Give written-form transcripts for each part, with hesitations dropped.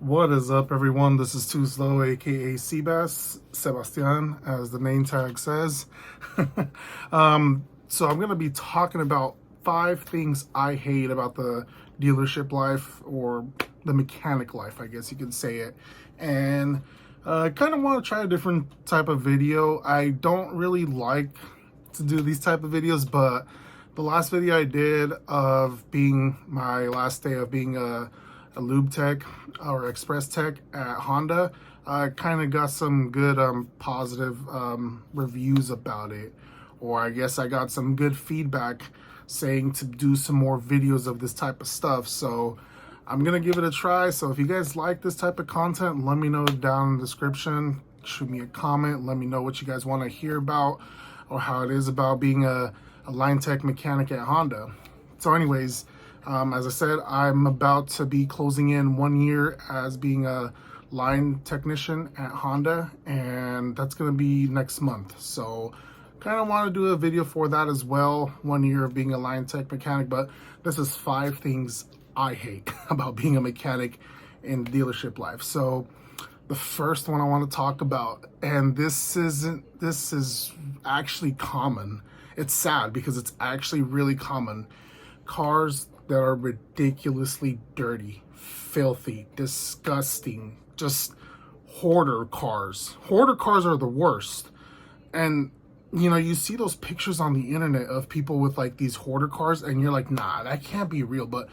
What is up, everyone? This is Too Slow, aka Seabass, Sebastian, as the name tag says. So I'm going to be talking about 5 things I hate about the dealership life, or the mechanic life, I guess you could say it. And I kind of want to try a different type of video. I don't really like to do these type of videos, but the last video I did of being my last day of being a lube tech or express tech at Honda, I kind of got some good positive reviews about it, or I guess I got some good feedback saying to do some more videos of this type of stuff. So I'm gonna give it a try. So if you guys like this type of content, let me know down in the description. Shoot me a comment, let me know what you guys want to hear about, or how it is about being a line tech mechanic at Honda. So anyways, as I said, I'm about to be closing in 1 year as being a line technician at Honda, and that's going to be next month. So kind of want to do a video for that as well, 1 year of being a line tech mechanic. But this is 5 things I hate about being a mechanic in dealership life. So the first one I want to talk about, and this is actually common. It's sad because it's actually really common. Cars that are ridiculously dirty, filthy, disgusting, just hoarder cars. Hoarder cars are the worst. And you know, you see those pictures on the internet of people with like these hoarder cars, and you're like, nah, that can't be real. But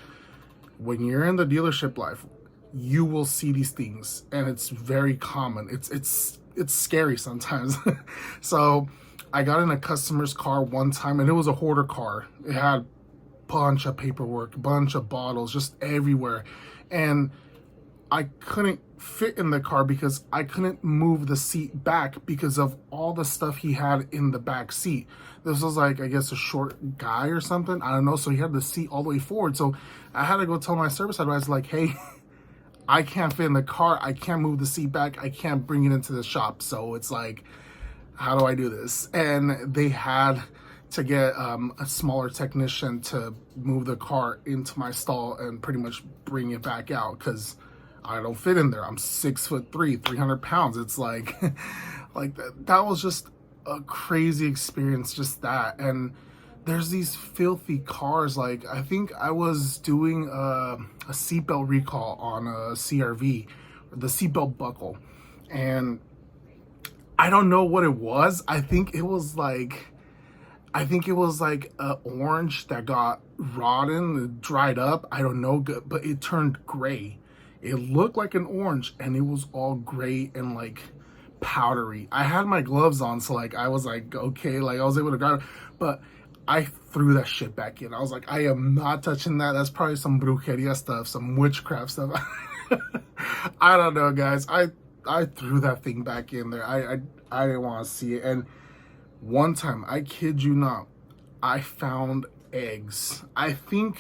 when you're in the dealership life, you will see these things, and it's very common. It's scary sometimes. So I got in a customer's car one time, and it was a hoarder car. It had bunch of paperwork, bunch of bottles just everywhere, and I couldn't fit in the car because I couldn't move the seat back because of all the stuff he had in the back seat. This was like, I guess, a short guy or something, I don't know, so he had the seat all the way forward. So I had to go tell my service advisor, like, hey, I can't fit in the car, I can't move the seat back, I can't bring it into the shop. So it's like, how do I do this? And they had to get a smaller technician to move the car into my stall and pretty much bring it back out, because I don't fit in there. I'm 6'3", 300 pounds. It's like, like that was just a crazy experience, just that. And there's these filthy cars. Like, I think I was doing a seatbelt recall on a CRV, the seatbelt buckle, and I don't know what it was. I think it was like a orange that got rotten, dried up. I don't know, but it turned gray. It looked like an orange, and it was all gray and like powdery. I had my gloves on, so like I was like, okay, like I was able to grab it, but I threw that shit back in. I was like, I am not touching that. That's probably some brujeria stuff, some witchcraft stuff. I don't know, guys. I threw that thing back in there. I didn't want to see it. And one time, I kid you not, I found eggs. I think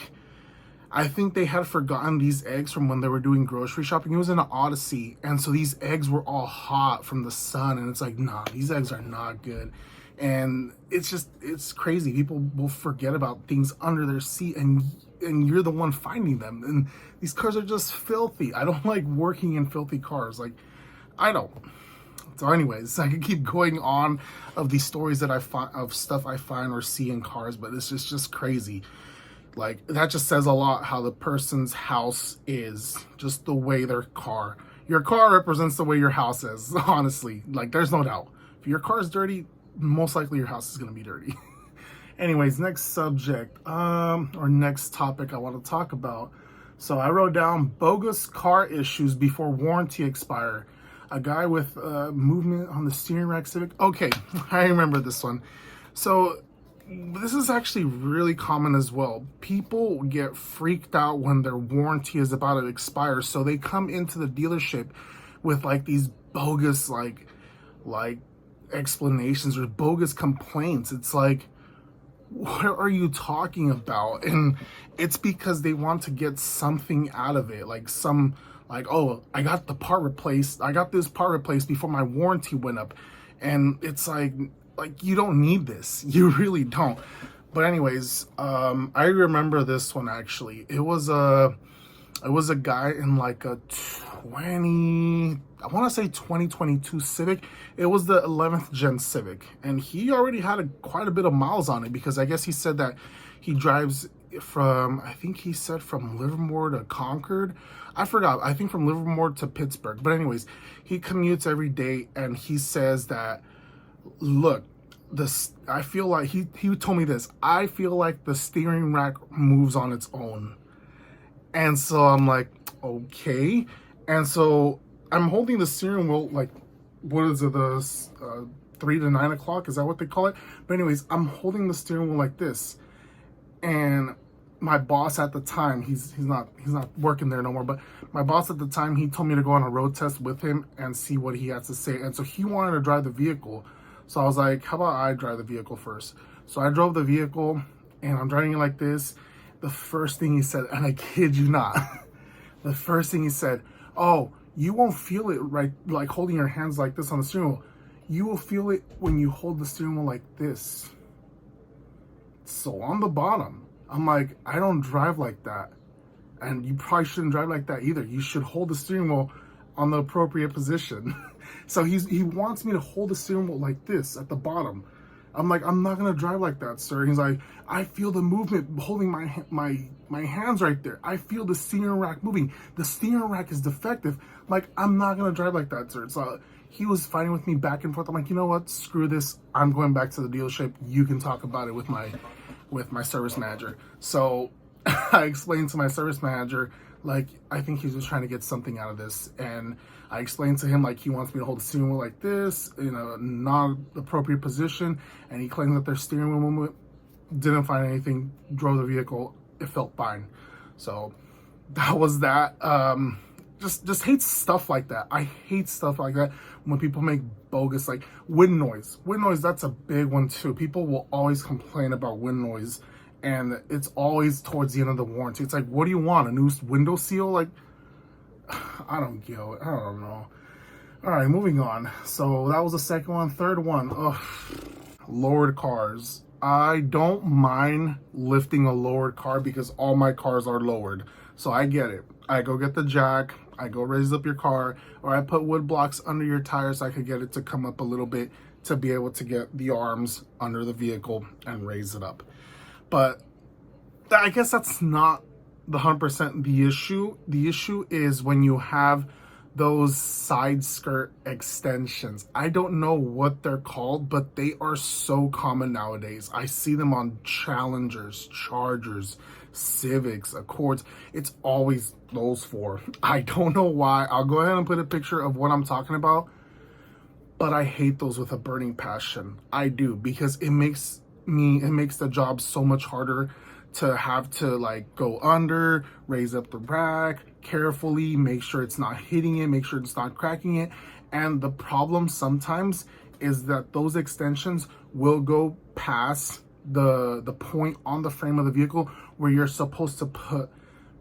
they had forgotten these eggs from when they were doing grocery shopping. It was in an Odyssey, and so these eggs were all hot from the sun, and it's like, nah, these eggs are not good. And it's crazy. People will forget about things under their seat, and you're the one finding them. And these cars are just filthy. I don't like working in filthy cars. Like, I don't. So anyways, I could keep going on of these stories that I find, of stuff I find or see in cars, but it's just crazy. Like, that just says a lot how the person's house is, just the way their car. Your car represents the way your house is, honestly. Like, there's no doubt. If your car is dirty, most likely your house is going to be dirty. Anyways, next subject, or next topic I want to talk about. So I wrote down bogus car issues before warranty expire. A guy with movement on the steering rack Civic. Okay, I remember this one. So this is actually really common as well. People get freaked out when their warranty is about to expire, so they come into the dealership with like these bogus like explanations or bogus complaints. It's like, what are you talking about? And it's because they want to get something out of it, like oh, I got this part replaced before my warranty went up. And it's like you don't need this. You really don't. But anyways, I remember this one actually. It was a It was a guy in like a I want to say 2022 Civic. It was the 11th gen Civic, and he already had quite a bit of miles on it, because I guess he said that he drives from, I think he said from Livermore to Concord. I forgot. I think from Livermore to Pittsburgh. But anyways, he commutes every day, and he says that, look, I feel like he told me this. I feel like the steering rack moves on its own. And so I'm like, okay. And so I'm holding the steering wheel, like, what is it, the 3 to 9 o'clock? Is that what they call it? But anyways, I'm holding the steering wheel like this. And my boss at the time, he's not working there no more, but my boss at the time, he told me to go on a road test with him and see what he has to say. And so he wanted to drive the vehicle. So I was like, how about I drive the vehicle first? So I drove the vehicle, and I'm driving it like this. The first thing he said, and I kid you not, the first thing he said, oh, you won't feel it right, like holding your hands like this on the steering wheel. You will feel it when you hold the steering wheel like this. So on the bottom, I'm like, I don't drive like that. And you probably shouldn't drive like that either. You should hold the steering wheel on the appropriate position. So he wants me to hold the steering wheel like this at the bottom. I'm like, I'm not gonna drive like that, sir. He's like, I feel the movement holding my hands right there. I feel the steering rack moving. The steering rack is defective. Like, I'm not gonna drive like that, sir. So he was fighting with me back and forth. I'm like, you know what? Screw this. I'm going back to the dealership. You can talk about it with my service manager. So I explained to my service manager, like, I think he's just trying to get something out of this. And I explained to him, like, he wants me to hold the steering wheel like this in a non-appropriate position. And he claimed that their steering wheel movement, didn't find anything, drove the vehicle. It felt fine. So that was that. Just hate stuff like that. I hate stuff like that when people make bogus, like wind noise. Wind noise, that's a big one too. People will always complain about wind noise, and it's always towards the end of the warranty. It's like, what do you want? A new window seal? Like, I don't get it. I don't know. All right, moving on. So that was the second one. Third one, lowered cars. I don't mind lifting a lowered car because all my cars are lowered. So I get it. I go get the jack, I go raise up your car, or I put wood blocks under your tires so I could get it to come up a little bit to be able to get the arms under the vehicle and raise it up. But I guess that's not the 100% the issue. The issue is when you have those side skirt extensions. I don't know what they're called, but they are so common nowadays. I see them on Challengers, Chargers, Civics, Accords. It's always those four. I don't know why. I'll go ahead and put a picture of what I'm talking about, but I hate those with a burning passion. I do, because it makes the job so much harder to have to, like, go under, raise up the rack carefully, make sure it's not hitting it, make sure it's not cracking it. And the problem sometimes is that those extensions will go past the point on the frame of the vehicle where you're supposed to put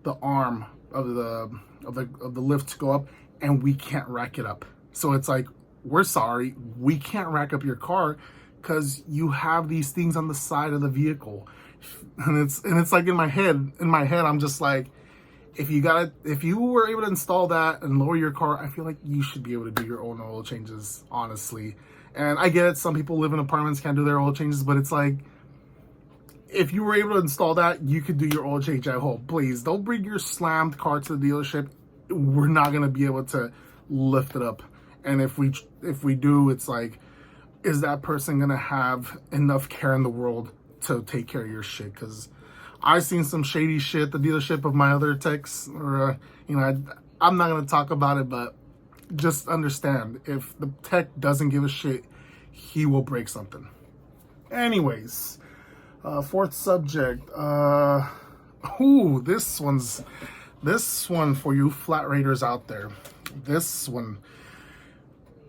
the arm of the lift to go up, and we can't rack it up. So it's like, we're sorry, we can't rack up your car because you have these things on the side of the vehicle. And it's like in my head, I'm just like, if you were able to install that and lower your car, I feel like you should be able to do your own oil changes, honestly. And I get it, some people live in apartments, can't do their oil changes, but it's like, if you were able to install that, you could do your oil change at home. Please don't bring your slammed car to the dealership. We're not gonna be able to lift it up. And if we do, it's like, is that person gonna have enough care in the world to take care of your shit? Because I've seen some shady shit at the dealership of my other techs, or I'm not gonna talk about it, but just understand, if the tech doesn't give a shit, he will break something. Anyways, fourth subject. This one for you flat raters out there. This one.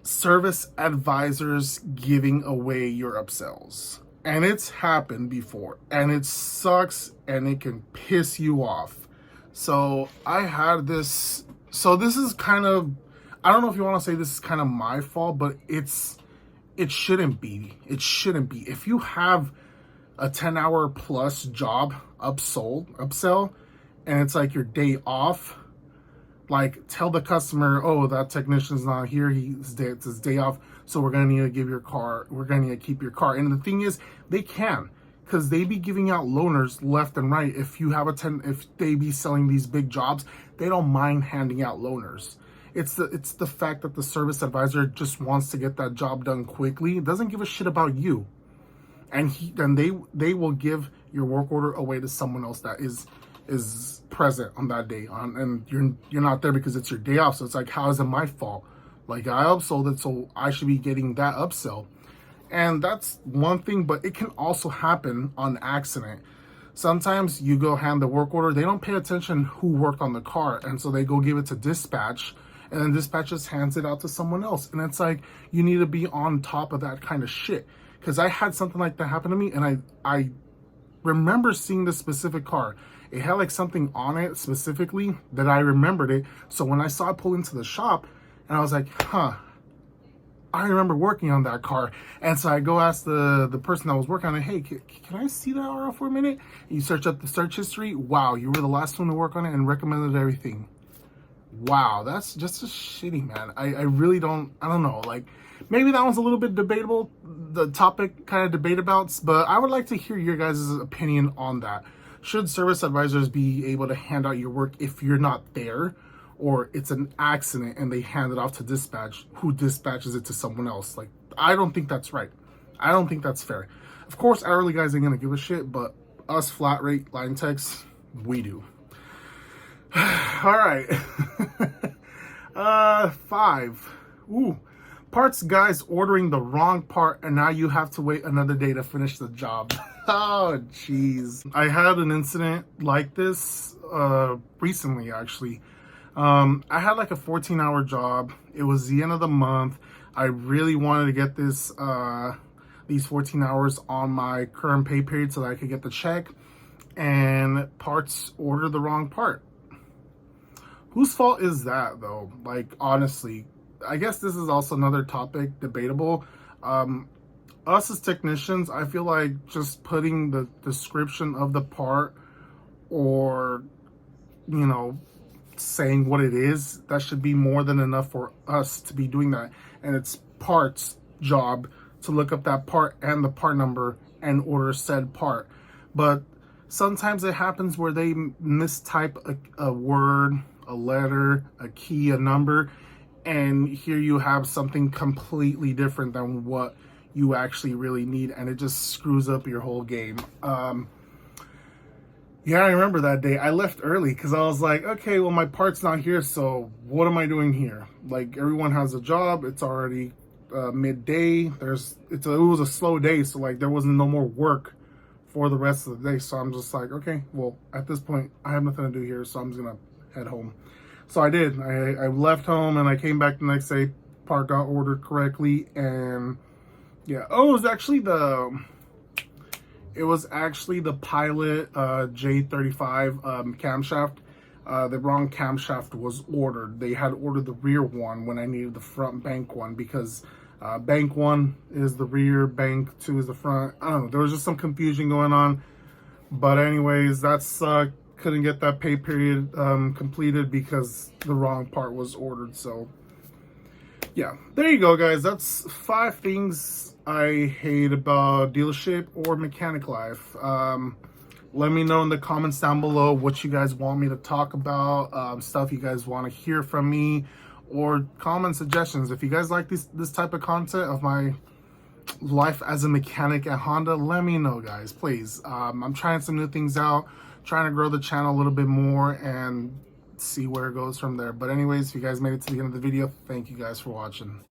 Service advisors giving away your upsells. And it's happened before, and it sucks, and it can piss you off. So I had this, so this is kind of, I don't know if you want to say this is kind of my fault, but it shouldn't be. It shouldn't be. If you have a 10-hour plus job upsell, and it's like your day off, like tell the customer, oh, that technician's not here, it's his day off, so we're gonna need to we're gonna need to keep your car. And the thing is, they can, because they be giving out loaners left and right. If you have if they be selling these big jobs, they don't mind handing out loaners. It's the fact that the service advisor just wants to get that job done quickly, doesn't give a shit about you, and they will give your work order away to someone else that is present on that day, and you're not there because it's your day off. So it's like, how is it my fault? Like, I upsold it, so I should be getting that upsell. And that's one thing, but it can also happen on accident. Sometimes you go hand the work order, they don't pay attention who worked on the car, and so they go give it to dispatch, and then dispatch just hands it out to someone else. And it's like, you need to be on top of that kind of shit. Because I had something like that happen to me, and I remember seeing this specific car. It had like something on it specifically that I remembered it. So when I saw it pull into the shop, and I was like, huh, I remember working on that car. And so I go ask the person that was working on it, hey, can I see that RL for a minute? And you search up the search history. Wow, you were the last one to work on it and recommended everything. Wow, that's just a shitty, man. I really don't know. Like, maybe that one's a little bit debatable, the topic kind of debate about, but I would like to hear your guys' opinion on that. Should service advisors be able to hand out your work if you're not there, or it's an accident and they hand it off to dispatch, who dispatches it to someone else? Like, I don't think that's right. I don't think that's fair. Of course, hourly guys ain't gonna give a shit, but us flat rate line techs, we do. All right. 5. Ooh. Parts guys ordering the wrong part, and now you have to wait another day to finish the job. Oh, jeez. I had an incident like this recently, actually. I had like a 14-hour job. It was the end of the month. I really wanted to get these 14 hours on my current pay period so that I could get the check, and parts ordered the wrong part. Whose fault is that, though? Like, honestly, I guess this is also another topic, debatable. Us as technicians, I feel like just putting the description of the part, or, you know, saying what it is, that should be more than enough for us to be doing that. And it's parts job to look up that part and the part number and order said part. But sometimes it happens where they mistype a word, a letter, a key, a number, and here you have something completely different than what you actually really need, and it just screws up your whole game. Yeah, I remember that day. I left early because I was like, okay, well, my part's not here, so what am I doing here? Like, everyone has a job. It's already midday. It was a slow day, so like there wasn't no more work for the rest of the day. So I'm just like, okay, well, at this point, I have nothing to do here, so I'm just gonna head home. So I did. I left home and I came back the next day. Part got ordered correctly, and yeah. Oh, it was actually the Pilot J35 camshaft. The wrong camshaft was ordered. They had ordered the rear one when I needed the front bank one, because bank 1 is the rear, bank 2 is the front. I don't know. There was just some confusion going on. But anyways, that sucked. Couldn't get that pay period completed because the wrong part was ordered. So yeah, there you go, guys. That's 5 things I hate about dealership or mechanic life. Let me know in the comments down below what you guys want me to talk about, stuff you guys want to hear from me, or comment suggestions. If you guys like this type of content of my life as a mechanic at Honda, let me know, guys, please. I'm trying some new things out, trying to grow the channel a little bit more and see where it goes from there. But anyways, if you guys made it to the end of the video, thank you guys for watching.